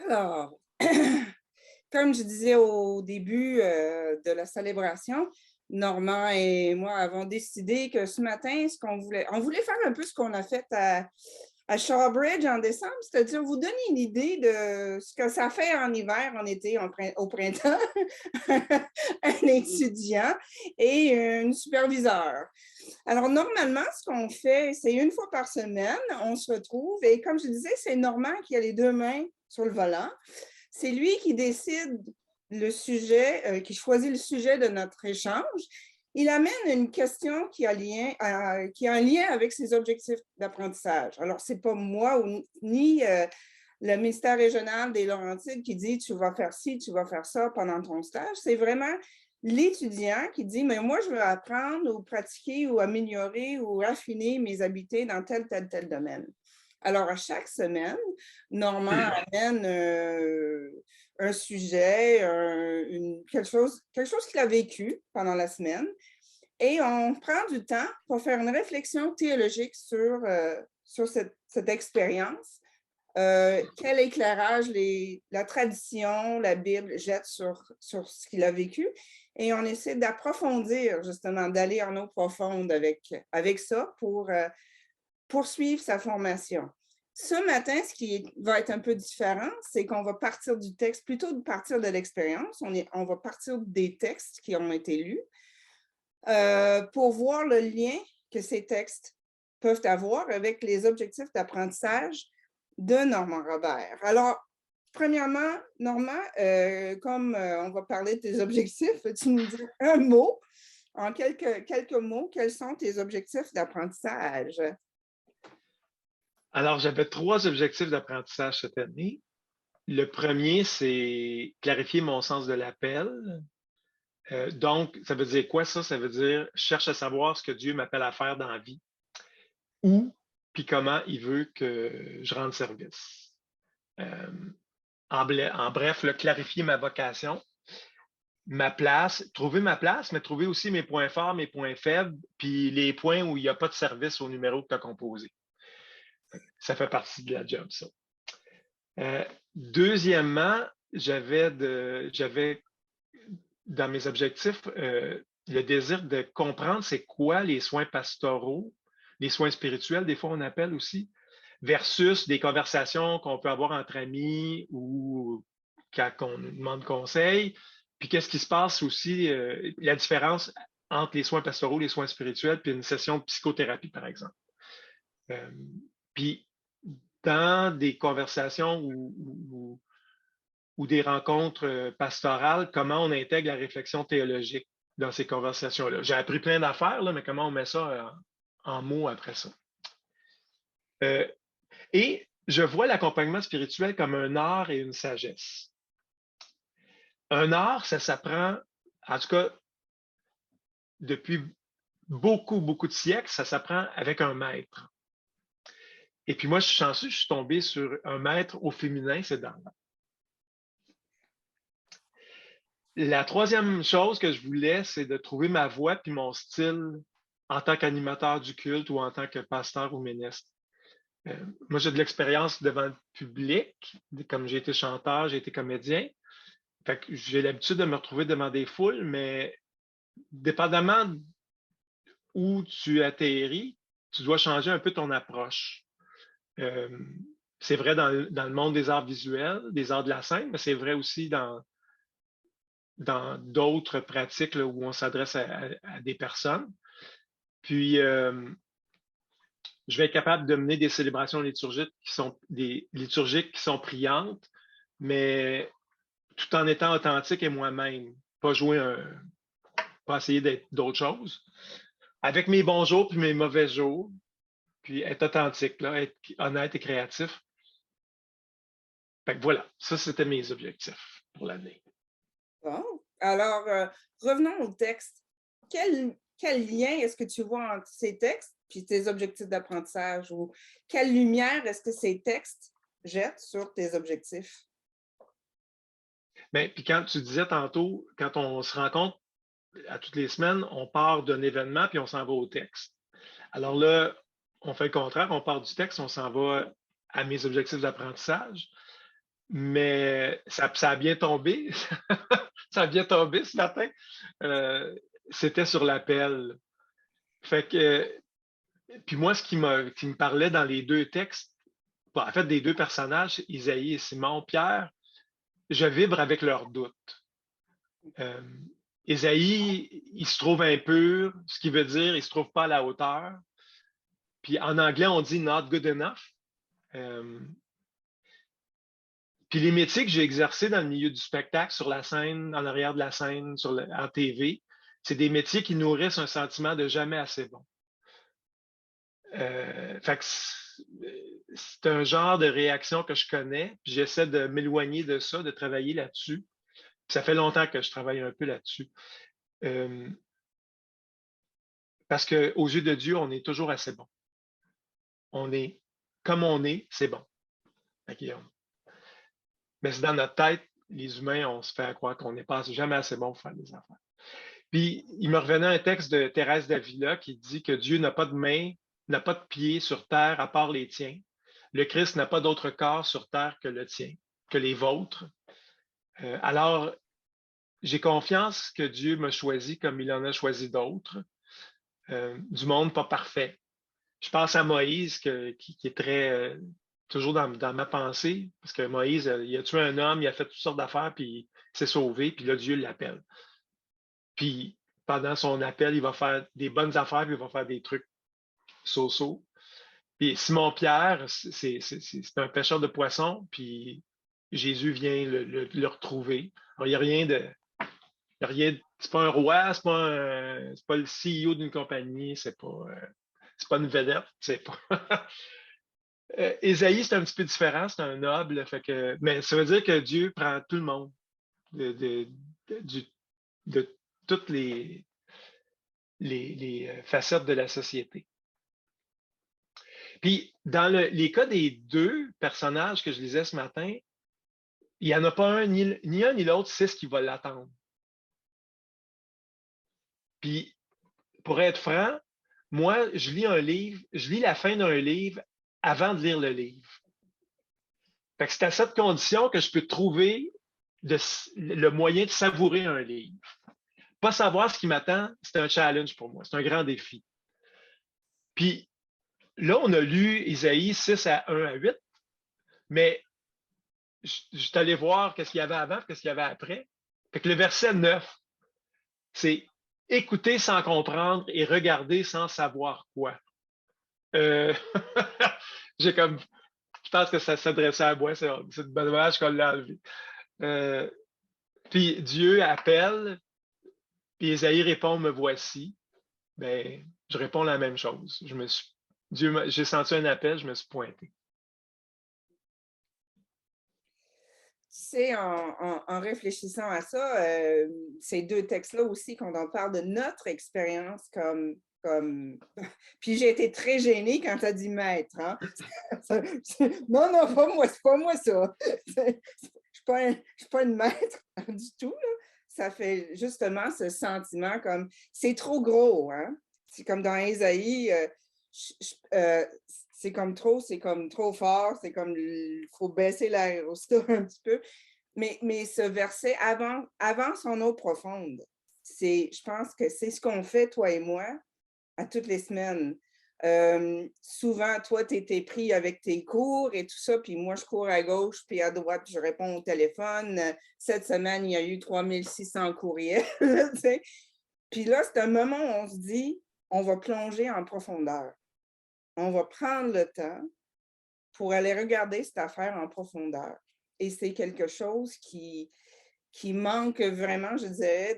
Alors, comme je disais au début de la célébration, Normand et moi avons décidé que ce matin, on voulait faire un peu ce qu'on a fait à Shawbridge en décembre, c'est-à-dire vous donner une idée de ce que ça fait en hiver, en été, au printemps, un étudiant et une superviseure. Alors, normalement, ce qu'on fait, c'est une fois par semaine, on se retrouve et comme je disais, c'est Normand qui a les deux mains sur le volant. C'est lui qui décide le sujet, qui choisit le sujet de notre échange. Il amène une question qui a un lien avec ses objectifs d'apprentissage. Alors, ce n'est pas moi ni le ministère régional des Laurentides qui dit tu vas faire ci, tu vas faire ça pendant ton stage. C'est vraiment l'étudiant qui dit mais moi, je veux apprendre ou pratiquer ou améliorer ou affiner mes habiletés dans tel domaine. Alors, à chaque semaine, Normand amène un sujet, quelque chose qu'il a vécu pendant la semaine et on prend du temps pour faire une réflexion théologique sur cette expérience. Quel éclairage la tradition, la Bible jette sur ce qu'il a vécu. Et on essaie d'approfondir, justement, d'aller en eau profonde avec ça pour poursuivre sa formation. Ce matin, ce qui va être un peu différent, c'est qu'on va partir du texte, plutôt de partir de l'expérience. On va partir des textes qui ont été lus pour voir le lien que ces textes peuvent avoir avec les objectifs d'apprentissage de Normand Robert. Alors, premièrement, Normand, comme on va parler de tes objectifs, peux-tu nous dire un mot, en quelques mots, quels sont tes objectifs d'apprentissage? Alors, j'avais 3 objectifs d'apprentissage cette année. Le premier, c'est clarifier mon sens de l'appel. Donc, ça veut dire quoi ça? Ça veut dire je cherche à savoir ce que Dieu m'appelle à faire dans la vie, où, puis comment il veut que je rende service. En bref, clarifier ma vocation, ma place, trouver ma place, mais trouver aussi mes points forts, mes points faibles, puis les points où il n'y a pas de service au numéro que tu as composé. Ça fait partie de la job, ça. Deuxièmement, j'avais dans mes objectifs le désir de comprendre c'est quoi les soins pastoraux, les soins spirituels, des fois on appelle aussi, versus des conversations qu'on peut avoir entre amis ou quand on nous demande conseil. Puis qu'est-ce qui se passe aussi, la différence entre les soins pastoraux, les soins spirituels, puis une session de psychothérapie, par exemple. Puis dans des conversations ou des rencontres pastorales, comment on intègre la réflexion théologique dans ces conversations-là. J'ai appris plein d'affaires, mais comment on met ça en mots après ça. Et je vois l'accompagnement spirituel comme un art et une sagesse. Un art, ça s'apprend, en tout cas, depuis beaucoup de siècles, ça s'apprend avec un maître. Et puis moi, je suis chanceux, je suis tombé sur un maître au féminin, c'est dans la troisième chose que je voulais, c'est de trouver ma voix puis mon style en tant qu'animateur du culte ou en tant que pasteur ou ministre. Moi, j'ai de l'expérience devant le public, comme j'ai été chanteur, j'ai été comédien. Fait que j'ai l'habitude de me retrouver devant des foules, mais dépendamment où tu atterris, tu dois changer un peu ton approche. C'est vrai dans le monde des arts visuels, des arts de la scène, mais c'est vrai aussi dans d'autres pratiques là, où on s'adresse à des personnes. Puis, je vais être capable de mener des célébrations liturgiques qui sont priantes, mais tout en étant authentique et moi-même. Pas essayer d'être d'autres choses. Avec mes bons jours puis mes mauvais jours, puis être authentique, là, être honnête et créatif. Fait que voilà, ça, c'était mes objectifs pour l'année. Bon. Alors, revenons au texte. Quel lien est-ce que tu vois entre ces textes puis tes objectifs d'apprentissage ou quelle lumière est-ce que ces textes jettent sur tes objectifs? Mais puis quand tu disais tantôt, quand on se rencontre à toutes les semaines, on part d'un événement puis on s'en va au texte. Alors là, on fait le contraire, on part du texte, on s'en va à mes objectifs d'apprentissage. Mais ça a bien tombé. Ça a bien tombé ce matin. C'était sur l'appel. Fait que, puis moi, qui me parlait dans les deux textes, bon, en fait, des deux personnages, Isaïe et Simon Pierre, je vibre avec leurs doutes. Euh, Isaïe, il se trouve impur, ce qui veut dire il se trouve pas à la hauteur. Puis en anglais, on dit not good enough. Euh, Puis les métiers que j'ai exercés dans le milieu du spectacle, sur la scène, en arrière de la scène, en TV, c'est des métiers qui nourrissent un sentiment de jamais assez bon. Fait que c'est un genre de réaction que je connais, puis j'essaie de m'éloigner de ça, de travailler là-dessus. Puis ça fait longtemps que je travaille un peu là-dessus. Euh, Parce qu'aux yeux de Dieu, on est toujours assez bon. On est comme on est, c'est bon. Mais c'est dans notre tête, les humains, on se fait croire qu'on n'est pas jamais assez bon pour faire des affaires. Puis, il me revenait un texte de Thérèse d'Avila qui dit que Dieu n'a pas de main, n'a pas de pied sur terre à part les tiens. Le Christ n'a pas d'autre corps sur terre que le tien, que les vôtres. Alors, j'ai confiance que Dieu m'a choisi comme il en a choisi d'autres, du monde pas parfait. Je pense à Moïse qui est très toujours dans ma pensée, parce que Moïse, il a tué un homme, il a fait toutes sortes d'affaires, puis il s'est sauvé, puis là, Dieu l'appelle. Puis pendant son appel, il va faire des bonnes affaires, puis il va faire des trucs so-so. Puis Simon-Pierre, c'est un pêcheur de poissons, puis Jésus vient le retrouver. Alors, il n'y a rien de. C'est pas un roi, c'est pas le CEO d'une compagnie, c'est pas une vedette, c'est pas. Ésaïe, c'est un petit peu différent, c'est un noble, mais ça veut dire que Dieu prend tout le monde de, de toutes les facettes de la société. Puis, dans les cas des deux personnages que je lisais ce matin, il n'y en a pas un, ni un ni l'autre sait ce qui va l'attendre. Puis, pour être franc, moi, je lis la fin d'un livre avant de lire le livre. Fait que c'est à cette condition que je peux trouver le moyen de savourer un livre. Pas savoir ce qui m'attend, c'est un challenge pour moi, c'est un grand défi. Puis, là, on a lu Isaïe 6 à 1 à 8, mais je suis allé voir qu'est-ce qu'il y avait avant, qu'est-ce qu'il y avait après. Fait que le verset 9, c'est écouter sans comprendre et regarder sans savoir quoi. Euh, j'ai comme, je pense que ça s'adressait à moi, c'est une bonne image qu'on l'a enlevé. Puis Dieu appelle, puis Isaïe répond, me voici. Ben, je réponds la même chose. J'ai senti un appel, je me suis pointé. C'est en réfléchissant à ça, ces deux textes-là aussi, quand on parle de notre expérience comme... Puis j'ai été très gênée quand tu as dit maître. Hein? Non, c'est pas moi ça. Je ne suis pas une maître du tout. Là. Ça fait justement ce sentiment comme c'est trop gros. Hein? C'est comme dans Ésaïe, c'est comme trop fort, c'est comme il faut baisser l'aérostat un petit peu. Mais ce verset avance en eau profonde. Je pense que c'est ce qu'on fait, toi et moi, à toutes les semaines. Souvent, toi, tu étais pris avec tes cours et tout ça, puis moi, je cours à gauche, puis à droite, je réponds au téléphone. Cette semaine, il y a eu 3600 courriels. Puis là, c'est un moment où on se dit, on va plonger en profondeur. On va prendre le temps pour aller regarder cette affaire en profondeur. Et c'est quelque chose qui manque vraiment, je dirais,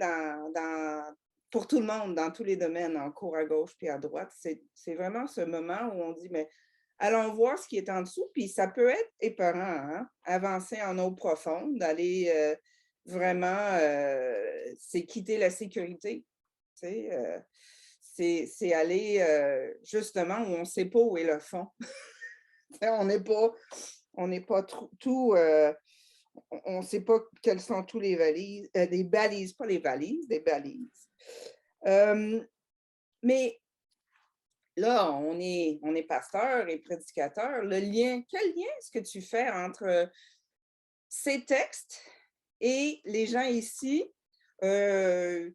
pour tout le monde, dans tous les domaines, en cours à gauche puis à droite. C'est vraiment ce moment où on dit, mais allons voir ce qui est en dessous, puis ça peut être épeurant, hein? Avancer en eau profonde, d'aller vraiment, c'est quitter la sécurité, tu sais, c'est aller justement où on ne sait pas où est le fond. on n'est pas tout, on ne sait pas quelles sont tous les valises, des balises, pas les valises, des balises. Mais là, on est pasteur et prédicateur. Quel lien est-ce que tu fais entre ces textes et les gens ici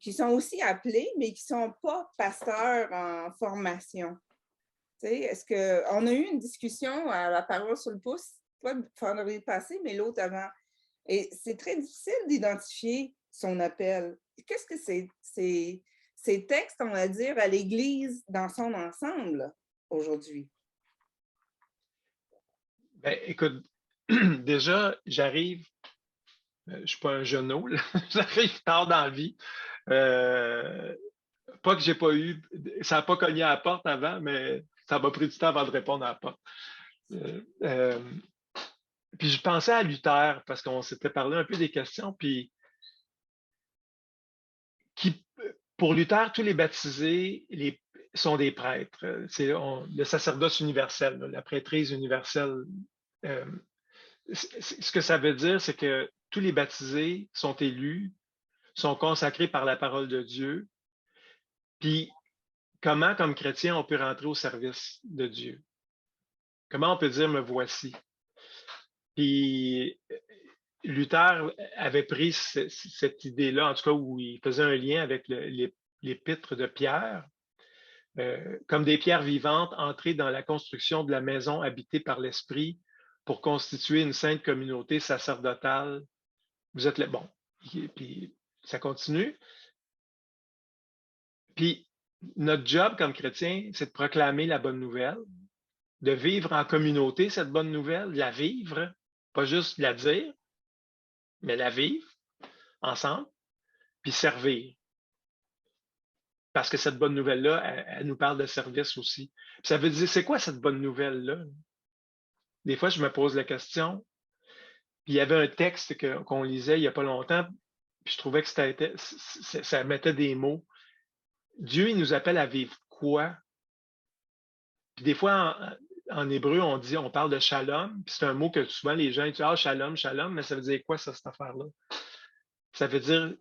qui sont aussi appelés, mais qui ne sont pas pasteurs en formation. Est-ce qu'on a eu une discussion à la parole sur le pouce, pas le vendredi passé, mais l'autre avant. Et c'est très difficile d'identifier son appel. Qu'est-ce que c'est ces textes, on va dire, à l'Église dans son ensemble aujourd'hui? Ben, écoute, déjà, j'arrive, je ne suis pas un genou, j'arrive tard dans la vie. Pas que j'ai pas eu, ça n'a pas cogné à la porte avant, mais ça m'a pris du temps avant de répondre à la porte. Puis je pensais à Luther parce qu'on s'était parlé un peu des questions, puis pour Luther, tous les baptisés sont des prêtres. C'est le sacerdoce universel, la prêtrise universelle. Euh, ce que ça veut dire, c'est que tous les baptisés sont élus, sont consacrés par la parole de Dieu. Puis comment, comme chrétien, on peut rentrer au service de Dieu? Comment on peut dire me voici? Puis Luther avait pris cette idée-là, en tout cas où il faisait un lien avec l'épître de Pierre, comme des pierres vivantes entrées dans la construction de la maison habitée par l'Esprit pour constituer une sainte communauté sacerdotale. Vous êtes là. Bon, puis ça continue. Puis notre job comme chrétien, c'est de proclamer la bonne nouvelle, de vivre en communauté cette bonne nouvelle, de la vivre, pas juste la dire, mais la vivre ensemble, puis servir. Parce que cette bonne nouvelle-là, elle nous parle de service aussi. Puis ça veut dire, c'est quoi cette bonne nouvelle-là? Des fois, je me pose la question. Puis il y avait un texte qu'on lisait il n'y a pas longtemps, puis je trouvais que ça mettait des mots. Dieu, il nous appelle à vivre quoi? Puis des fois, en hébreu, on parle de shalom, puis c'est un mot que souvent les gens disent, ah, shalom, shalom, mais ça veut dire quoi, ça, cette affaire-là? Ça veut dire,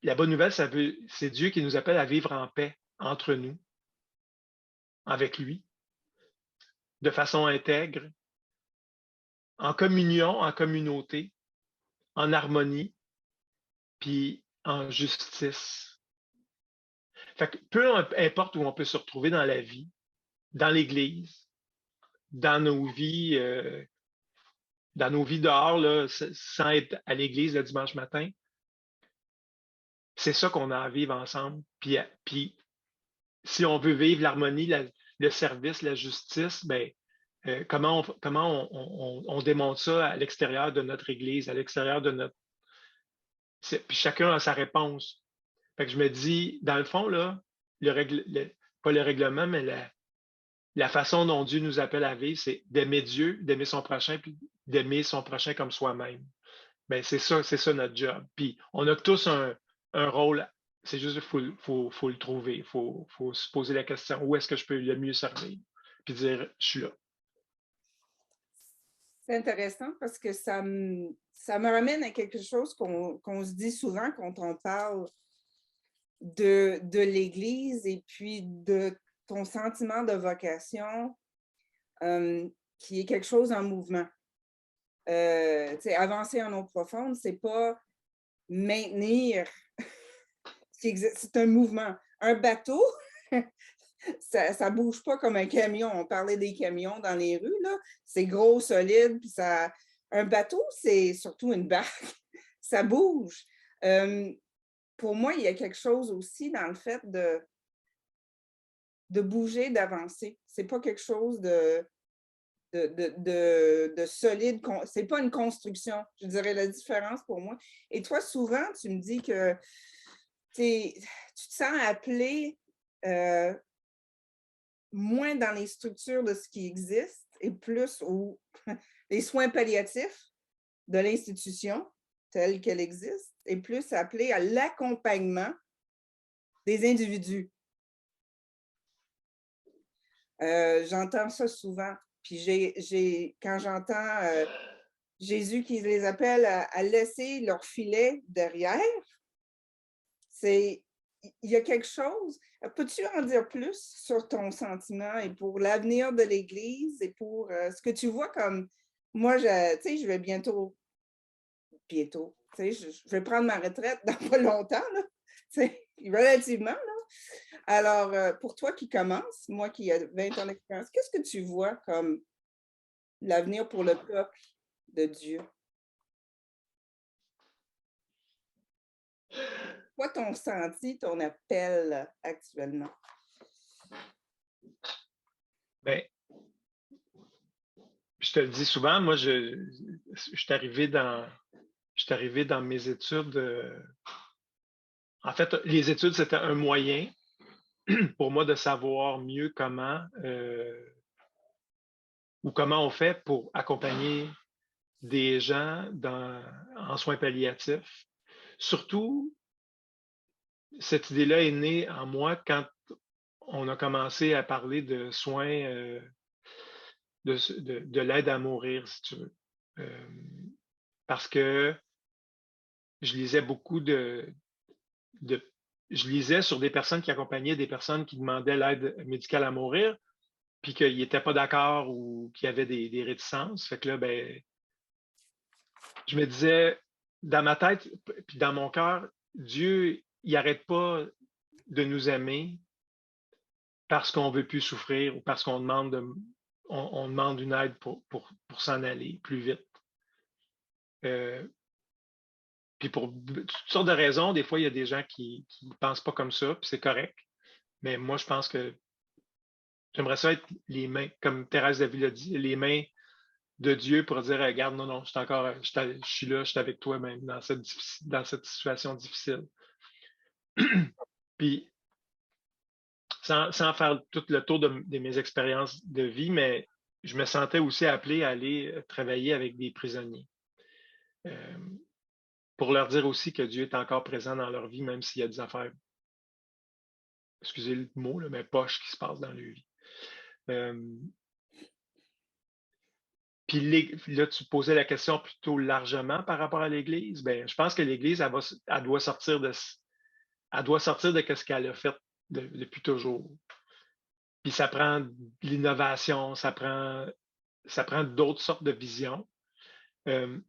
la bonne nouvelle, c'est Dieu qui nous appelle à vivre en paix entre nous, avec lui, de façon intègre, en communion, en communauté, en harmonie, puis en justice. Fait que peu importe où on peut se retrouver dans la vie, dans l'Église, dans nos vies, dehors, là, sans être à l'Église le dimanche matin, c'est ça qu'on a à vivre ensemble. Puis si on veut vivre l'harmonie, le service, la justice, ben, comment on démontre ça à l'extérieur de notre Église, à l'extérieur de notre... Puis chacun a sa réponse. Fait que je me dis, dans le fond, là, pas le règlement, mais la façon dont Dieu nous appelle à vivre, c'est d'aimer Dieu, d'aimer son prochain, puis d'aimer son prochain comme soi-même. Ben, c'est ça notre job. Puis on a tous un rôle. C'est juste qu'il faut le trouver. Il faut se poser la question, où est-ce que je peux le mieux servir? Puis dire, je suis là. C'est intéressant parce que ça me ramène à quelque chose qu'on se dit souvent quand on parle de l'Église et puis de ton sentiment de vocation qui est quelque chose en mouvement. Avancer en eau profonde, c'est pas maintenir ce qui existe, c'est un mouvement. Un bateau, ça ne bouge pas comme un camion. On parlait des camions dans les rues, là. C'est gros, solide, puis ça. Un bateau, c'est surtout une barque. Ça bouge. Pour moi, il y a quelque chose aussi dans le fait de bouger, d'avancer. C'est pas quelque chose de solide. C'est pas une construction. Je dirais la différence pour moi. Et toi, souvent, tu me dis que tu te sens appelé moins dans les structures de ce qui existe et plus les soins palliatifs de l'institution telle qu'elle existe et plus appelé à l'accompagnement des individus. J'entends ça souvent. Puis quand j'entends Jésus qui les appelle à laisser leur filet derrière, il y a quelque chose. Peux-tu en dire plus sur ton sentiment et pour l'avenir de l'Église et pour ce que tu vois comme moi, je vais bientôt bientôt. Tu sais, je vais prendre ma retraite dans pas longtemps, là. Tu sais, relativement, là. Alors, pour toi qui commence, moi qui ai 20 ans d'expérience, qu'est-ce que tu vois comme l'avenir pour le peuple de Dieu? Quoi ton senti, ton appel actuellement? Ben, je te le dis souvent, moi, je suis arrivé dans mes études. En fait, les études, c'était un moyen pour moi de savoir mieux comment on fait pour accompagner des gens en soins palliatifs. Surtout, cette idée-là est née en moi quand on a commencé à parler de soins, de l'aide à mourir, si tu veux. Parce que je lisais beaucoup de je lisais sur des personnes qui accompagnaient des personnes qui demandaient l'aide médicale à mourir, puis qu'ils n'étaient pas d'accord ou qu'il y avait des réticences. Fait que là, ben, je me disais, dans ma tête, puis dans mon cœur, Dieu, il n'arrête pas de nous aimer parce qu'on ne veut plus souffrir ou parce qu'on on demande une aide pour s'en aller plus vite. Euh, Puis pour toutes sortes de raisons, des fois, il y a des gens qui ne pensent pas comme ça, puis c'est correct. Mais moi, je pense que j'aimerais ça être les mains, comme Thérèse Davy l'a dit, les mains de Dieu pour dire, regarde, non, non, je suis là, je suis avec toi même dans cette situation difficile. Puis, sans faire tout le tour de mes expériences de vie, mais je me sentais aussi appelé à aller travailler avec des prisonniers. Euh, pour leur dire aussi que Dieu est encore présent dans leur vie, même s'il y a des affaires, excusez le mot, là, mais poches qui se passent dans leur vie. Puis là, tu posais la question plutôt largement par rapport à l'Église. Ben, je pense que l'Église, elle doit sortir de ce qu'elle a fait depuis toujours. Puis ça prend de l'innovation, ça prend d'autres sortes de visions. Euh,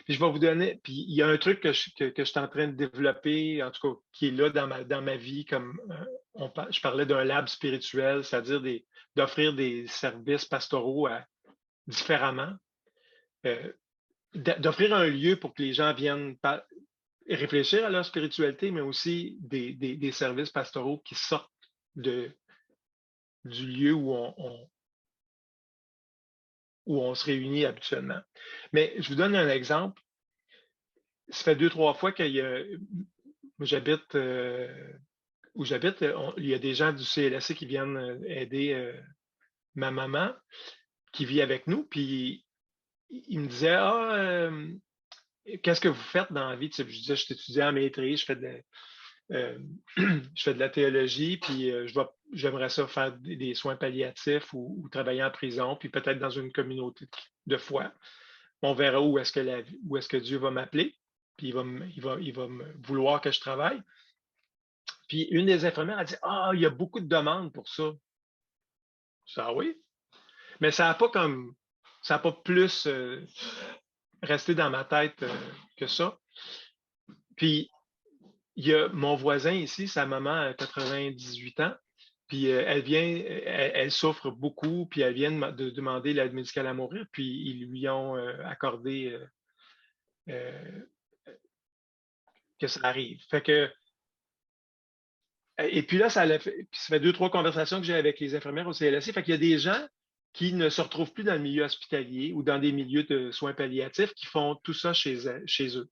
Puis je vais vous donner, puis il y a un truc que je suis en train de développer, en tout cas, qui est là dans ma vie, comme je parlais d'un lab spirituel, c'est-à-dire d'offrir des services pastoraux différemment, d'offrir un lieu pour que les gens viennent réfléchir à leur spiritualité, mais aussi des services pastoraux qui sortent du lieu où on se réunit habituellement. Mais je vous donne un exemple. Ça fait 2, 3 fois qu'il y a, où j'habite, il y a des gens du CLSC qui viennent aider ma maman qui vit avec nous. Puis il me disait, qu'est-ce que vous faites dans la vie? Tu sais, je disais, je suis étudiant en maîtrise, je fais de la théologie, puis j'aimerais ça faire des soins palliatifs ou travailler en prison, puis peut-être dans une communauté de foi. On verra où est-ce que Dieu va m'appeler, puis il va me vouloir que je travaille. Puis une des infirmières a dit, il y a beaucoup de demandes pour ça. Ça, oui. Mais ça n'a pas plus resté dans ma tête que ça. Puis il y a mon voisin ici, sa maman a 98 ans, puis elle souffre beaucoup, puis elle vient de demander l'aide médicale à mourir, puis ils lui ont accordé euh, que ça arrive. Fait que, et puis là, ça fait 2, 3 conversations que j'ai avec les infirmières au CLSC. Fait qu'il y a des gens qui ne se retrouvent plus dans le milieu hospitalier ou dans des milieux de soins palliatifs qui font tout ça chez eux.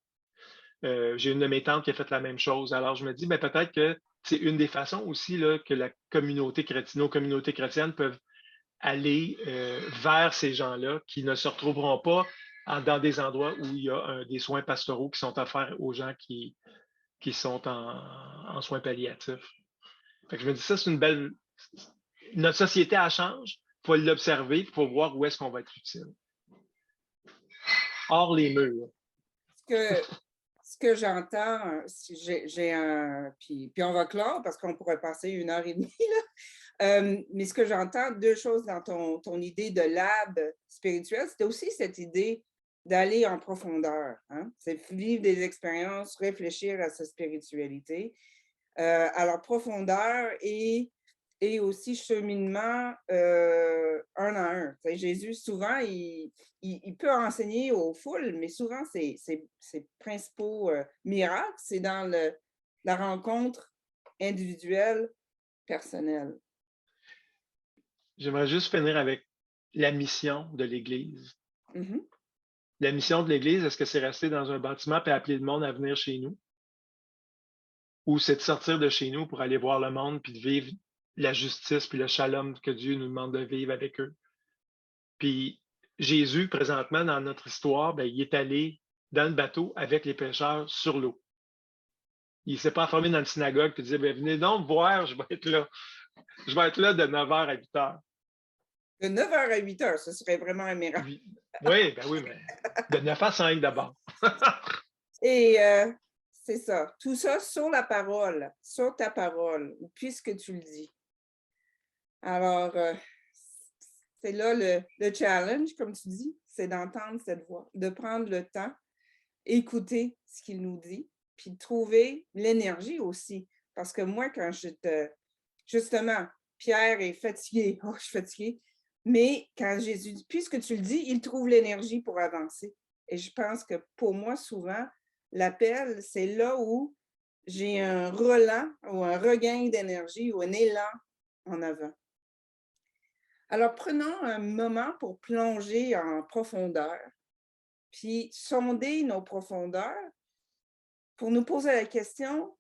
J'ai une de mes tantes qui a fait la même chose. Alors, je me dis, ben, peut-être que c'est une des façons aussi là, que la communauté chrétienne, nos communautés chrétiennes peuvent aller vers ces gens-là qui ne se retrouveront pas dans des endroits où il y a des soins pastoraux qui sont offerts aux gens qui sont en soins palliatifs. Fait que je me dis, ça, c'est une belle. Notre société, elle change. Il faut l'observer, il faut voir où est-ce qu'on va être utile. Hors les murs. Ce que j'entends, j'ai un. Puis on va clore parce qu'on pourrait passer 1 heure et demie, là. Mais ce que j'entends, 2 choses dans ton idée de lab spirituel, c'était aussi cette idée d'aller en profondeur, hein. C'est vivre des expériences, réfléchir à sa spiritualité. Alors profondeur et aussi cheminement, un à un. Tu sais, Jésus, souvent, il peut enseigner aux foules, mais souvent, ses principaux, miracles, c'est dans la rencontre individuelle, personnelle. J'aimerais juste finir avec la mission de l'Église. Mmh. La mission de l'Église, est-ce que c'est rester dans un bâtiment et appeler le monde à venir chez nous? Ou c'est de sortir de chez nous pour aller voir le monde puis de vivre la justice puis le shalom que Dieu nous demande de vivre avec eux? Puis Jésus, présentement, dans notre histoire, ben, il est allé dans le bateau avec les pêcheurs sur l'eau. Il ne s'est pas enfermé dans une synagogue et dit, ben, venez donc voir, je vais être là. Je vais être là de 9 heures à 8 heures. De 9 heures à 8 heures, ce serait vraiment un miracle. Oui, ben oui, mais de 9 à 5 d'abord. Et c'est ça, tout ça sur la parole, sur ta parole, puisque tu le dis. Alors, c'est là le challenge, comme tu dis, c'est d'entendre cette voix, de prendre le temps, écouter ce qu'il nous dit, puis de trouver l'énergie aussi. Parce que moi, quand justement, Pierre est fatigué, oh, je suis fatiguée, mais quand Jésus dit, puisque tu le dis, il trouve l'énergie pour avancer. Et je pense que pour moi, souvent, l'appel, c'est là où j'ai un relan ou un regain d'énergie ou un élan en avant. Alors, prenons un moment pour plonger en profondeur, puis sonder nos profondeurs pour nous poser la question,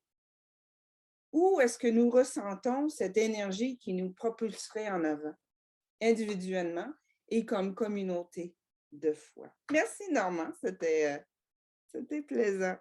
où est-ce que nous ressentons cette énergie qui nous propulserait en avant, individuellement et comme communauté de foi? Merci, Normand, c'était plaisant.